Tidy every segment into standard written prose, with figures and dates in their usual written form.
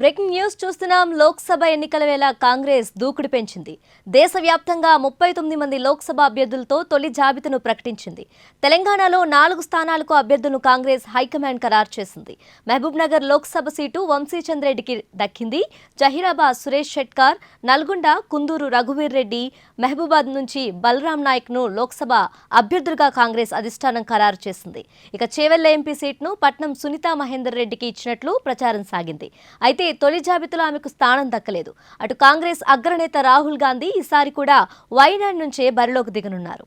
Breaking news చూస్తున్నాం. లోక్సభ ఎన్నికల వేళ కాంగ్రెస్ దూకుడు పెంచింది. దేశవ్యాప్తంగా 39 మంది లోక్సభ అభ్యర్థులతో తొలి జాబితాను ప్రకటించింది. తెలంగాణలో 4 స్థానాలకు అభ్యర్థులను కాంగ్రెస్ హైకమాండ్ ఖరారు చేసింది. మహబూబ్ నగర్ లోక్సభ సీటు వంశీచంద్రెడ్డికి దక్కింది. జహీరాబాద్ సురేష్ షెట్కార్, నల్గొండ కుందూరు రఘువీర్ రెడ్డి, మహబూబాద్ నుంచి బలరాం నాయక్ను లోక్సభ అభ్యర్థులుగా కాంగ్రెస్ అధిష్టానం ఖరారు చేసింది. ఇక చేవెళ్ల ఎంపీ సీట్ను పట్నం సునీతా మహేందర్ రెడ్డికి ఇచ్చినట్లు ప్రచారం సాగింది. అయితే తొలి జాబితాలో ఆమెకు స్థానం దక్కలేదు. అటు కాంగ్రెస్ అగ్రనేత రాహుల్ గాంధీ ఈసారి కూడా వైనాడ్ నుంచే బరిలోకి దిగనున్నారు.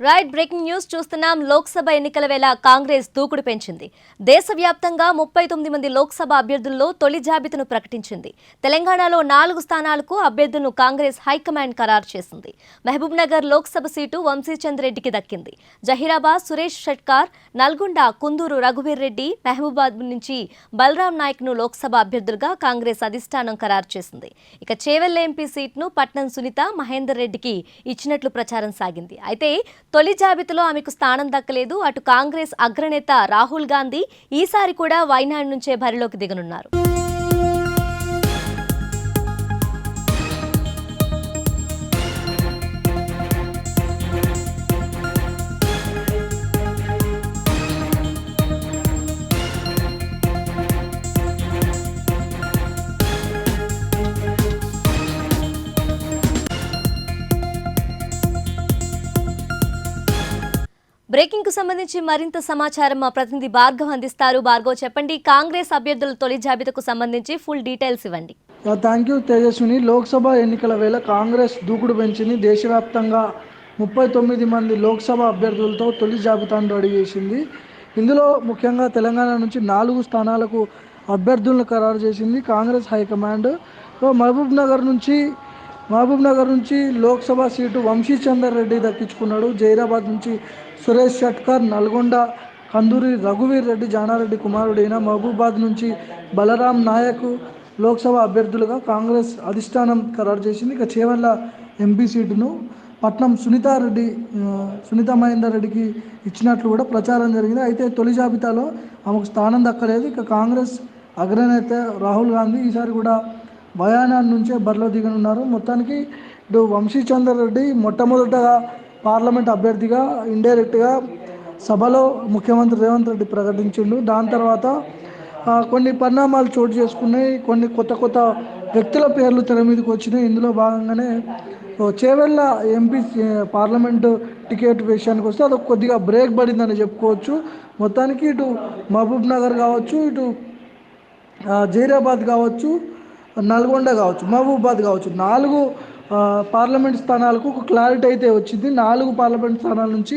రైట్, బ్రేకింగ్ న్యూస్ చూస్తున్నాం. లోక్సభ ఎన్నికల వేళ కాంగ్రెస్ దూకుడు పెంచింది. దేశవ్యాప్తంగా 39 మంది లోక్సభ అభ్యర్థుల్లో తొలి జాబితాను ప్రకటించింది. తెలంగాణలో 4 స్థానాలకు అభ్యర్థులను కాంగ్రెస్ హైకమాండ్ ఖరారు చేసింది. మహబూబ్ నగర్ లోక్సభ సీటు వంశీచంద్రెడ్డికి దక్కింది. జహీరాబాద్ సురేష్ షెట్కార్, నల్గొండ కుందూరు రఘువీర్ రెడ్డి, మహబూబాద్ నుంచి బలరాం నాయక్ను లోక్సభ అభ్యర్థులుగా కాంగ్రెస్ అధిష్టానం ఖరారు చేసింది. ఇక చేవెళ్ల ఎంపీ సీట్ను పట్నం సునీత మహేందర్ రెడ్డికి ఇచ్చినట్లు ప్రచారం సాగింది. అయితే తొలి జాబితాలో ఆమెకు స్థానం దక్కలేదు. అటు కాంగ్రెస్ అగ్రనేత రాహుల్ గాంధీ ఈసారి కూడా వైనాడ్ నుంచే బరిలోకి దిగనున్నారు. బ్రేకింగ్ కు సంబంధించి మరింత సమాచారం మా ప్రతినిధి భార్గవ్ అందిస్తారు. భార్గవ్, చెప్పండి, కాంగ్రెస్ అభ్యర్థుల తొలి జాబితాకు సంబంధించి ఫుల్ డీటెయిల్స్ ఇవ్వండి. Thank you Tejaswini. లోక్సభ ఎన్నికల వేళ కాంగ్రెస్ దూకుడు పెంచింది. దేశవ్యాప్తంగా 39 మంది లోక్సభ అభ్యర్థులతో తొలి జాబితాను రెడీ చేసింది. ఇందులో ముఖ్యంగా తెలంగాణ నుంచి 4 స్థానాలకు అభ్యర్థులను ఖరారు చేసింది కాంగ్రెస్ హైకమాండ్. మహబూబ్ నగర్ నుంచి లోక్సభ సీటు వంశీచందర్ రెడ్డి దక్కించుకున్నాడు. జైరాబాద్ నుంచి సురేష్ షట్కర్, నల్గొండ కందూరి రఘువీర్ రెడ్డి జానారెడ్డి కుమారుడైన మహబూబాద్ నుంచి బలరాం నాయక్ లోక్సభ అభ్యర్థులుగా కాంగ్రెస్ అధిష్టానం ఖరారు చేసింది. ఇక చేవెళ్ల ఎంపీ సీటును పట్నం సునీతా మహేందర్ రెడ్డికి ఇచ్చినట్లు కూడా ప్రచారం జరిగింది. అయితే తొలి జాబితాలో ఆమెకు స్థానం దక్కలేదు. ఇక కాంగ్రెస్ అగ్రనేత రాహుల్ గాంధీ ఈసారి కూడా వయానాడ్ నుంచే బరిలో దిగనున్నారు. మొత్తానికి ఇటు వంశీచందర్ రెడ్డి మొట్టమొదటగా పార్లమెంట్ అభ్యర్థిగా ఇండైరెక్ట్గా సభలో ముఖ్యమంత్రి రేవంత్ రెడ్డి ప్రకటించిండు. దాని తర్వాత కొన్ని పరిణామాలు చోటు చేసుకున్నాయి. కొన్ని కొత్త వ్యక్తుల పేర్లు తెర మీదకి వచ్చినాయి. ఇందులో భాగంగానే చేవెళ్ల ఎంపీ పార్లమెంటు టికెట్ విషయానికి వస్తే అది కొద్దిగా బ్రేక్ పడిందని చెప్పుకోవచ్చు. మొత్తానికి ఇటు మహబూబ్ నగర్ కావచ్చు, ఇటు జైరాబాద్ కావచ్చు, నల్గొండ కావచ్చు, మహబూబాద్ కావచ్చు, 4 పార్లమెంట్ స్థానాలకు ఒక క్లారిటీ అయితే వచ్చింది. 4 పార్లమెంట్ స్థానాల నుంచి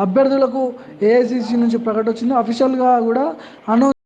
అభ్యర్థులకు ఏఐసిసి నుంచి ప్రకటన వచ్చింది. అఫీషియల్గా కూడా అనౌన్స్